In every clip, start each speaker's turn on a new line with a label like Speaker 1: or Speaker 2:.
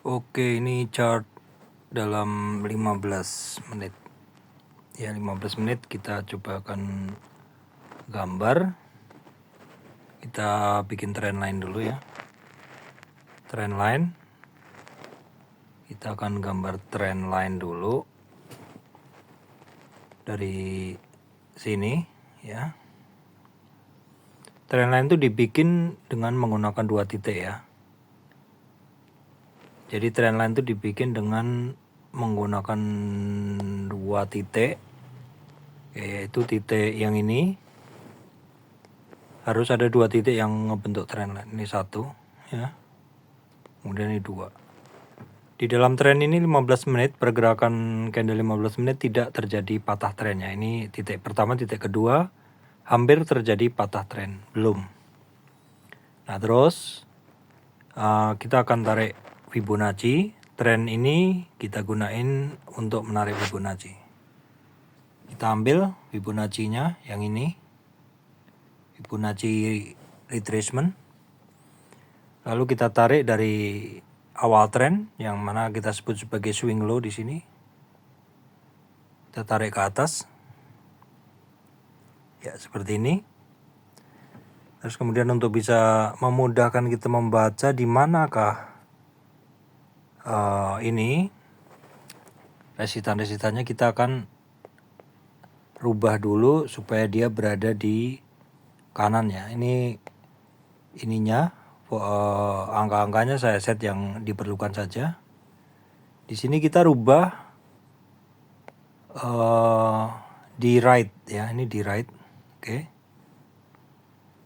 Speaker 1: Oke, ini chart dalam 15 menit. Ya, 15 menit kita coba akan gambar. Kita bikin trendline dulu ya. Trendline. Kita akan gambar trendline dulu. Dari sini ya. Trendline itu dibikin dengan menggunakan 2 titik ya. Jadi trendline itu dibikin dengan menggunakan 2 titik, yaitu titik yang ini. Harus ada 2 titik yang membentuk trendline. Ini 1 ya. Kemudian ini 2. Di dalam trend ini 15 menit, pergerakan candle 15 menit tidak terjadi patah trendnya. Ini titik pertama, titik kedua hampir terjadi patah trend, belum. Nah terus kita akan tarik Fibonacci. Trend ini kita gunain untuk menarik Fibonacci. Kita ambil Fibonacci-nya yang ini, Fibonacci retracement. Lalu kita tarik dari awal trend yang mana kita sebut sebagai swing low di sini. Kita tarik ke atas. Ya, seperti ini. Terus kemudian untuk bisa memudahkan kita membaca di manakah ini resitan-resitannya, kita akan rubah dulu supaya dia berada di kanannya. Ini ininya angka-angkanya saya set yang diperlukan saja. Di sini kita rubah di right ya, ini di right.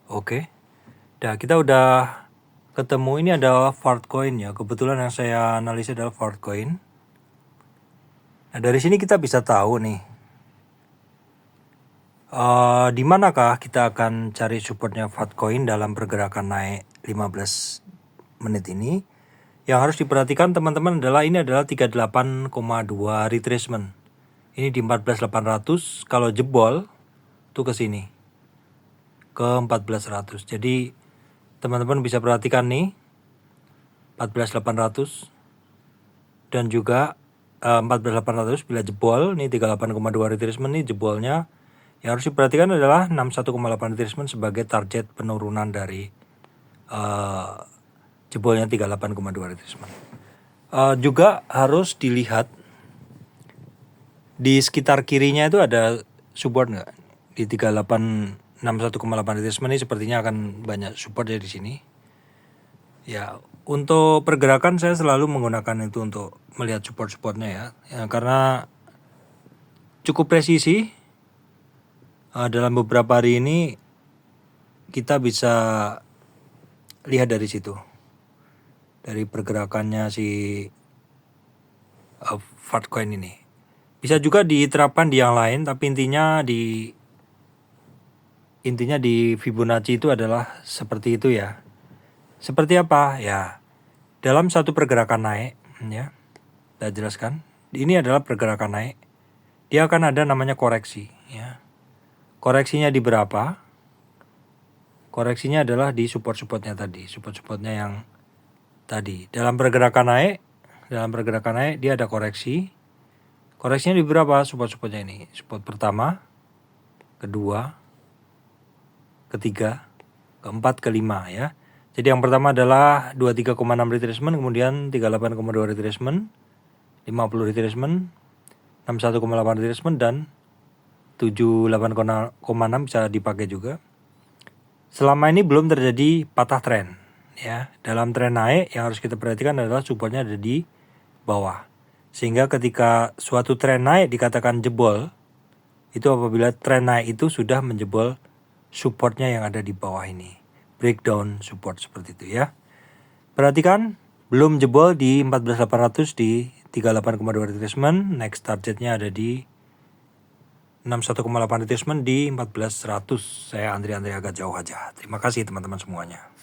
Speaker 1: Oke. Nah, kita udah ketemu, ini adalah Fartcoin ya. Kebetulan yang saya analisa adalah Fartcoin. Nah, dari sini kita bisa tahu nih di manakah kita akan cari supportnya Fartcoin dalam pergerakan naik 15 menit ini. Yang harus diperhatikan teman-teman adalah ini adalah 38,2 retracement. Ini di 14.800, kalau jebol tuh ke sini ke 14.100. Jadi teman-teman bisa perhatikan nih 14.800 dan juga 14.800 bila jebol, ini 38,2 retracement, nih jebolnya. Yang harus diperhatikan adalah 61,8 retracement sebagai target penurunan dari jebolnya 38,2 retracement. Juga harus dilihat di sekitar kirinya itu ada support nggak? Di 61,8 retracement ini sepertinya akan banyak support ya di sini. Ya, untuk pergerakan saya selalu menggunakan itu untuk melihat support-supportnya ya, karena cukup presisi. Dalam beberapa hari ini kita bisa lihat dari situ, dari pergerakannya si Fartcoin ini. Bisa juga diterapkan di yang lain, tapi intinya di Fibonacci itu adalah seperti itu ya. Seperti apa? Ya, dalam satu pergerakan naik ya, saya jelaskan. Ini adalah pergerakan naik. Dia akan ada namanya koreksi ya. Koreksinya di berapa? Koreksinya adalah di support-supportnya tadi, support-supportnya yang tadi. Dalam pergerakan naik dia ada koreksi. Koreksinya di berapa? Support-supportnya ini. Support pertama, kedua, ketiga, keempat, kelima ya. Jadi yang pertama adalah 23,6 retracement, kemudian 38,2 retracement, 50 retracement, 61,8 retracement, dan 78,6 bisa dipakai juga. Selama ini belum terjadi patah tren ya. Dalam tren naik yang harus kita perhatikan adalah supportnya ada di bawah. Sehingga ketika suatu tren naik dikatakan jebol, itu apabila tren naik itu sudah menjebol supportnya yang ada di bawah ini. Breakdown support seperti itu ya. Perhatikan, belum jebol di 14.800 di 38,2 retracement. Next targetnya ada di 61,8 retracement di 14.100. Saya Andri agak jauh aja. Terima kasih teman-teman semuanya.